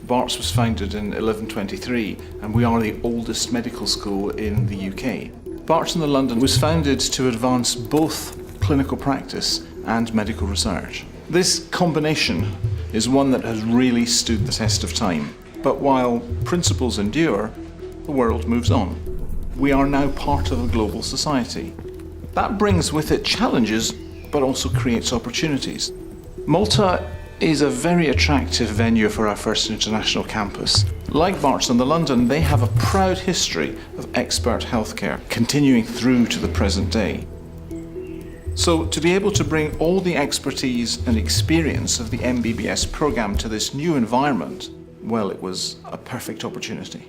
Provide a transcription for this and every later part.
Barts was founded in 1123 and we are the oldest medical school in the UK. Barts in London was founded to advance both clinical practice and medical research. This combination is one that has really stood the test of time. But while principles endure, the world moves on. We are now part of a global society. That brings with it challenges, but also creates opportunities. Malta is a very attractive venue for our first international campus. Like Barts in London, they have a proud history of expert healthcare, continuing through to the present day. So to be able to bring all the expertise and experience of the MBBS programme to this new environment, well, it was a perfect opportunity.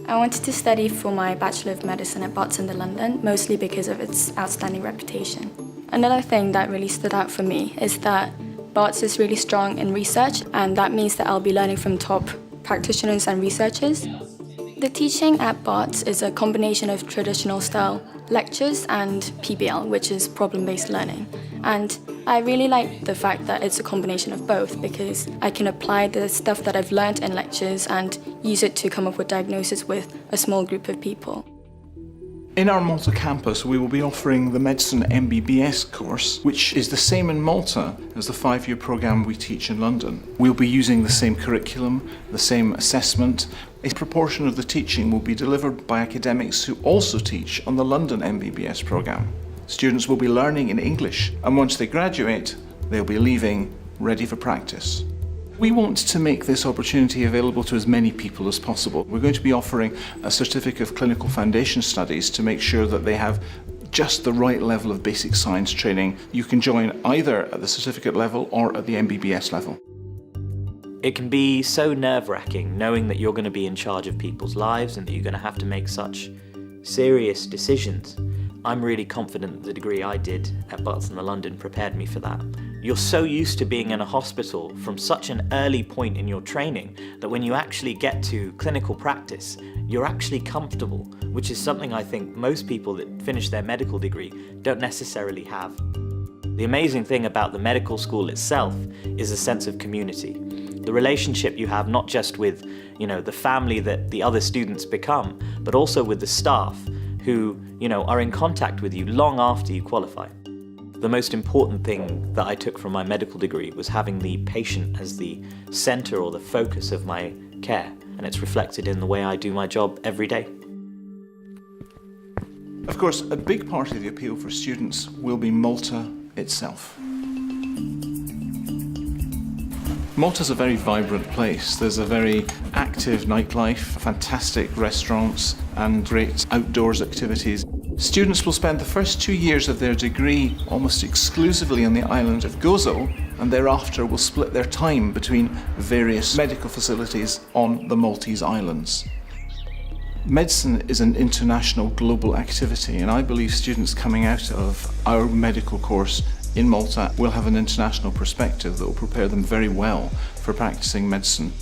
I wanted to study for my Bachelor of Medicine at Barts in London, mostly because of its outstanding reputation. Another thing that really stood out for me is that Barts is really strong in research, and that means that I'll be learning from top practitioners and researchers. The teaching at Barts is a combination of traditional style lectures and PBL, which is problem-based learning. And I really like the fact that it's a combination of both, because I can apply the stuff that I've learned in lectures and use it to come up with diagnoses with a small group of people. In our Malta campus, we will be offering the Medicine MBBS course, which is the same in Malta as the 5-year programme we teach in London. We'll be using the same curriculum, the same assessment. A proportion of the teaching will be delivered by academics who also teach on the London MBBS programme. Students will be learning in English, and once they graduate, they'll be leaving ready for practice. We want to make this opportunity available to as many people as possible. We're going to be offering a certificate of clinical foundation studies to make sure that they have just the right level of basic science training. You can join either at the certificate level or at the MBBS level. It can be so nerve-wracking knowing that you're going to be in charge of people's lives and that you're going to have to make such serious decisions. I'm really confident that the degree I did at Barts in London prepared me for that. You're so used to being in a hospital from such an early point in your training that when you actually get to clinical practice, you're actually comfortable, which is something I think most people that finish their medical degree don't necessarily have. The amazing thing about the medical school itself is a sense of community. The relationship you have not just with, the family that the other students become, but also with the staff who, are in contact with you long after you qualify. The most important thing that I took from my medical degree was having the patient as the center or the focus of my care, and it's reflected in the way I do my job every day. Of course, a big part of the appeal for students will be Malta itself. Malta's a very vibrant place. There's a very active nightlife, fantastic restaurants, and great outdoors activities. Students will spend the first 2 years of their degree almost exclusively on the island of Gozo, and thereafter will split their time between various medical facilities on the Maltese islands. Medicine is an international global activity, and I believe students coming out of our medical course in Malta will have an international perspective that will prepare them very well for practicing medicine.